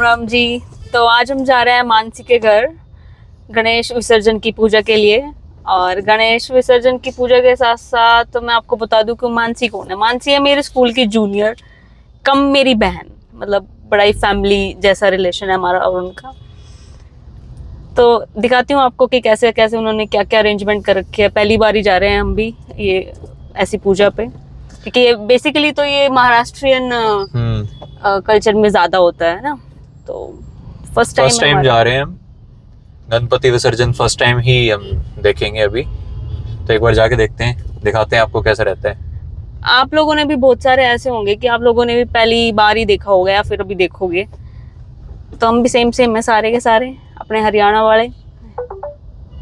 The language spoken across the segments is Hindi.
राम जी। तो आज हम जा रहे हैं मानसी के घर गणेश विसर्जन की पूजा के लिए। और गणेश विसर्जन की पूजा के साथ साथ तो मैं आपको बता दूं कि मानसी कौन है। मानसी है मेरे स्कूल की जूनियर कम मेरी बहन, मतलब बड़ा ही फैमिली जैसा रिलेशन है हमारा और उनका। तो दिखाती हूँ आपको कि कैसे कैसे उन्होंने क्या क्या अरेंजमेंट कर रखे है। पहली बार ही जा रहे हैं हम भी ये ऐसी पूजा पे, क्योंकि ये बेसिकली तो ये महाराष्ट्रियन कल्चर में ज्यादा होता है ना। तो फर्स्ट टाइम जा रहे हैं हम गणपति विसर्जन, फर्स्ट टाइम ही हम देखेंगे अभी। तो एक बार जाके देखते हैं, दिखाते हैं आपको कैसा रहता है। आप लोगों ने भी बहुत सारे ऐसे होंगे कि आप लोगों ने भी पहली बार ही देखा होगा या फिर अभी देखोगे। तो हम भी सेम है सारे के सारे अपने हरियाणा वाले।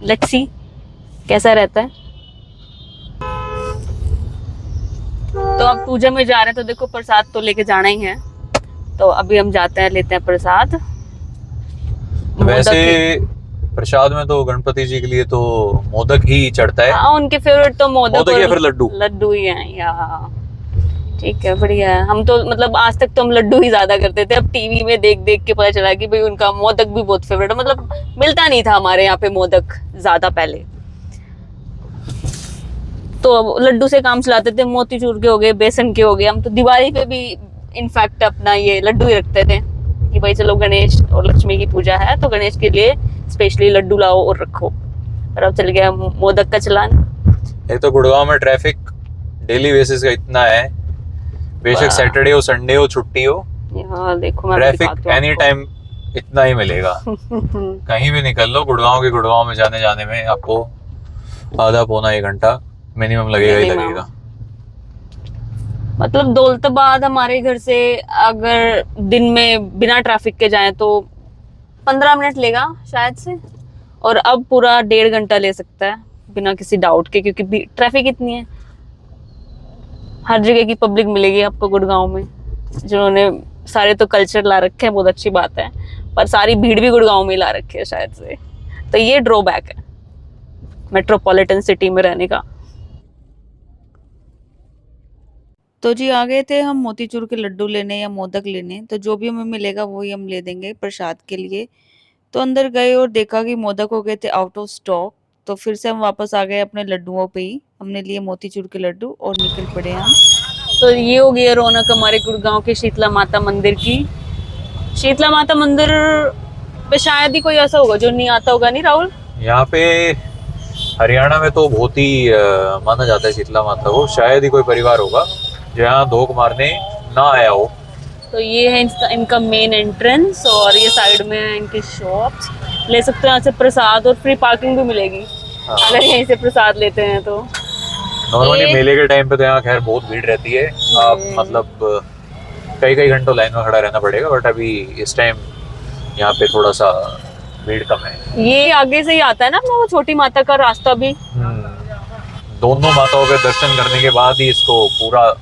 लेट्स सी कैसा रहता है। तो अब पूजा में जा रहे हैं तो देखो प्रसाद तो लेके जाना ही है। तो अभी हम जाते हैं, लेते हैं प्रसाद। वैसे प्रसाद में तो गणपति जी के लिए तो मोदक ही चढ़ता है। हाँ, उनके फेवरेट तो मोदक या फिर लड्डू ही हैं या। ठीक है, बढ़िया है। हम तो मतलब आज तक तो हम लड्डू ही ज्यादा करते थे। अब टीवी में देख देख के पता चला कि भाई उनका मोदक भी बहुत फेवरेट है। मतलब मिलता नहीं था हमारे यहाँ पे मोदक ज्यादा पहले, तो अब लड्डू से काम चलाते थे। मोतीचूर के हो गए, बेसन के हो गए। हम तो दिवाली पे भी इनफैक्ट अपना ये लड्डू ही रखते थे कि भाई चलो गणेश और लक्ष्मी की पूजा है तो गणेश के लिए स्पेशली लड्डू लाओ और रखो। और अब चल गया मोदक का चलान। एक तो गुड़गांव में ट्रैफिक डेली बेसिस का इतना है, बेशक सैटरडे हो संडे हो छुट्टी हो, यहाँ देखो मैं ट्रैफिक एनी टाइम इतना ही मिलेगा। कहीं भी निकल लो, गुड़गांव में जाने में आपको आधा पौना 1 घंटा मिनिमम लगेगा ही लगेगा। मतलब दौलताबाद हमारे घर से अगर दिन में बिना ट्रैफिक के जाएं तो 15 मिनट लेगा शायद से, और अब पूरा 1.5 घंटा ले सकता है बिना किसी डाउट के, क्योंकि ट्रैफिक इतनी है। हर जगह की पब्लिक मिलेगी आपको गुड़गांव में, जिन्होंने सारे तो कल्चर ला रखे हैं, बहुत अच्छी बात है, पर सारी भीड़ भी गुड़गांव में ला रखी है शायद से। तो ये ड्रॉबैक है मेट्रोपॉलिटन सिटी में रहने का। तो जी आ गए थे हम मोतीचूर के लड्डू लेने या मोदक लेने। तो जो भी हमें मिलेगा वही हम ले देंगे प्रसाद के लिए। तो अंदर गए और देखा कि मोदक हो गए थे आउट ऑफ स्टॉक। तो फिर से हम वापस आ गए अपने लड्डुओं पे ही। हमने लिए मोतीचूर के लड्डू और निकल पड़े हम। तो ये हो गई रौनक हमारे गुड़गांव के शीतला माता मंदिर की। शीतला माता मंदिर पे शायद ही कोई ऐसा होगा जो नहीं आता होगा, नहीं राहुल? यहाँ पे हरियाणा में तो बहुत ही माना जाता है शीतला माता को। शायद ही कोई परिवार होगा जो यहाँ धोख मारने ना आया हो। तो ये है इनका मेन एंट्रेंस, और ये साइड में है इनकी शॉप्स। ले सकते हैं यहाँ से प्रसाद, और फ्री पार्किंग भी मिलेगी। हाँ। अगर यहीं से प्रसाद लेते हैं तो। नॉर्मली मेले के टाइम पे तो यहाँ खैर बहुत भीड़ रहती है। आप मतलब कई घंटों लाइन में खड़ा रहना पड़ेगा, बट अभी इस टाइम यहाँ पे थोड़ा सा भीड़ कम है। ये आगे से ही आता है ना अपना वो छोटी माता का रास्ता भी। दोनों माताओं के दर्शन करने के बाद ही इसको पूरा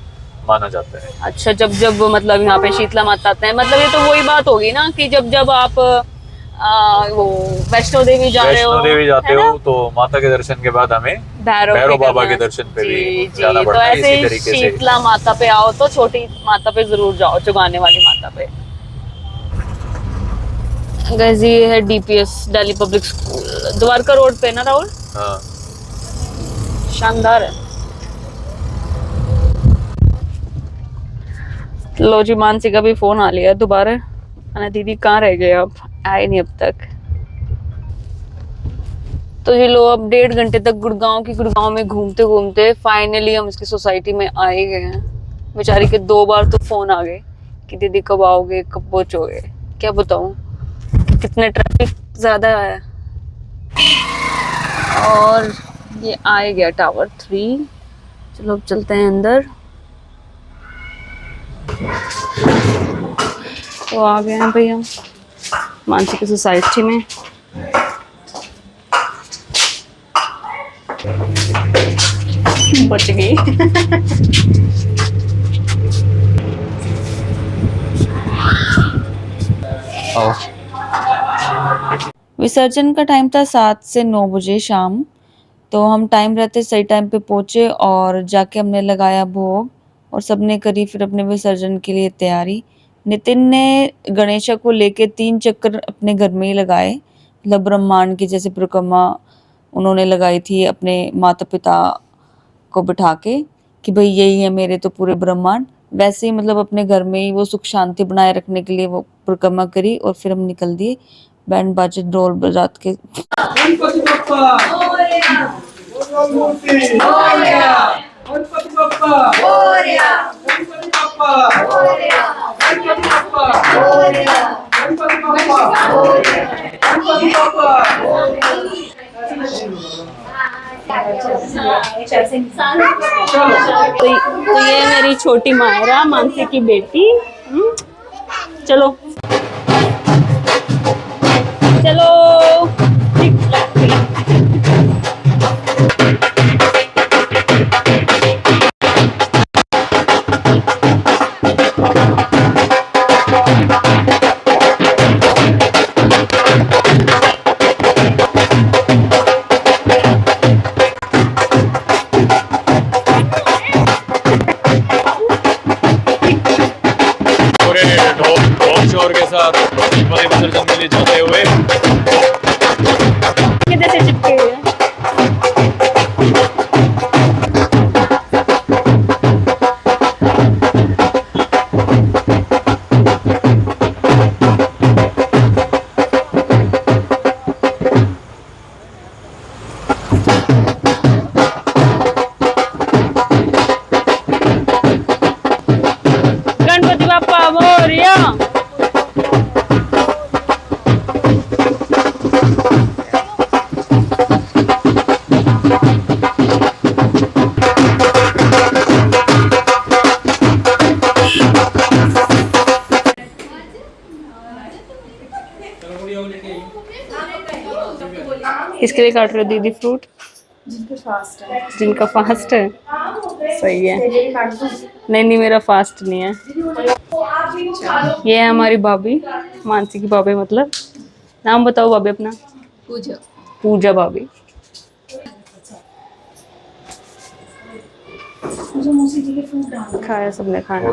माना जाता है। अच्छा, जब मतलब यहाँ पे शीतला माता आते हैं, मतलब ये तो वही बात होगी ना कि जब आप वो वैष्णो देवी जाते हो तो माता के दर्शन के बाद हमें भैरव बाबा के दर्शन पे भी जाना पड़ता है। इसी तरीके से शीतला माता पे आओ तो छोटी माता पे जरूर जाओ, चुगाने वाली माता पे। गाइस ये है DPS, Delhi public school, Dwarka road पे ना राहुल? हाँ, शानदार है। लो जी, मानसी का भी फोन आ लिया दोबारा। अना दीदी कहाँ रह गए, अब आए नहीं अब तक। तो ये लो अब 1.5 घंटे तक गुड़गांव में घूमते घूमते फाइनली हम इसकी सोसाइटी में आ ही गए हैं। बेचारी के 2 बार तो फोन आ गए कि दीदी कब आओगे, कब पहुंचोगे। क्या बताऊं कितने ट्रैफिक ज्यादा है। और ये आ गया टावर 3। चलो अब चलते हैं अंदर। तो आ गए हैं भाई हम मानसी की सोसाइटी में। बच गई। विसर्जन का टाइम था 7 से 9 बजे शाम। तो हम टाइम रहते सही टाइम पे पहुंचे और जाके हमने लगाया भोग और सबने करी फिर अपने विसर्जन के लिए तैयारी। नितिन ने गणेशा को लेके 3 चक्कर अपने घर में ही लगाए, मतलब ब्रह्मांड की जैसे परिक्रमा उन्होंने लगाई थी अपने माता पिता को बिठा के कि भाई यही है मेरे तो पूरे ब्रह्मांड। वैसे ही मतलब अपने घर में ही वो सुख शांति बनाए रखने के लिए वो परिक्रमा करी और फिर हम निकल दिए बैंड बाजे ढोल बजा के। गणपति बप्पा मोरया, गणपति बप्पा मोरया, गणपति बप्पा मोरया, गणपति बप्पा मोरया, गणपति बप्पा मोरया, गणपति बप्पा मोरया। तो ये मेरी छोटी मायरा, मानसी की बेटी। चलो चलो। शोर के साथ गणपति विसर्जन के लिए जाते हुए कैसे चिपके हुए हैं। गणपति बाप्पा मोरया। किसके लिए काट रहे हो दीदी फ्रूट? जिनका फास्ट है। सही है। नहीं नहीं, मेरा फास्ट नहीं है। ये है हमारी भाभी, मानसी की भाभी। मतलब नाम बताओ भाभी अपना। पूजा। पूजा भाभी। खाया सबने खाना।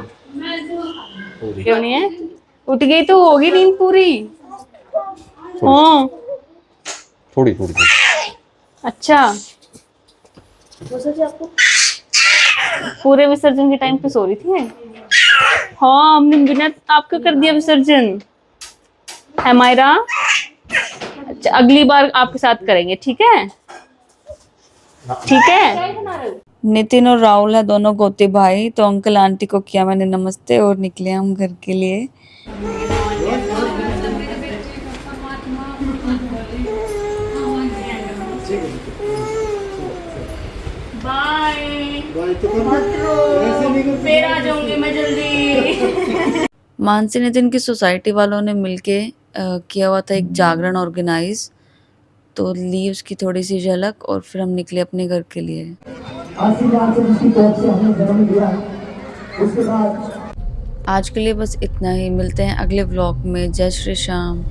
क्यों नहीं है? उठ गई तो होगी नींद पूरी। हाँ थोड़ी थोड़ी। अच्छा, पूरे विसर्जन के टाइम पे सो रही थी। हाँ, हमने बिना आपका कर दिया विसर्जन है मायरा। अच्छा, अगली बार आपके साथ करेंगे, ठीक है? ठीक है। नितिन और राहुल है दोनों गोते भाई, तो अंकल आंटी को किया मैंने नमस्ते और निकले हम घर के लिए। बाय। फिर आ जाऊंगी मैं जल्दी। मानसी नितिन की सोसाइटी वालों ने मिलके किया हुआ था एक जागरण ऑर्गेनाइज, तो ली उसकी थोड़ी सी झलक और फिर हम निकले अपने घर के लिए। आज के लिए बस इतना ही, मिलते हैं अगले व्लॉग में। जय श्री श्याम।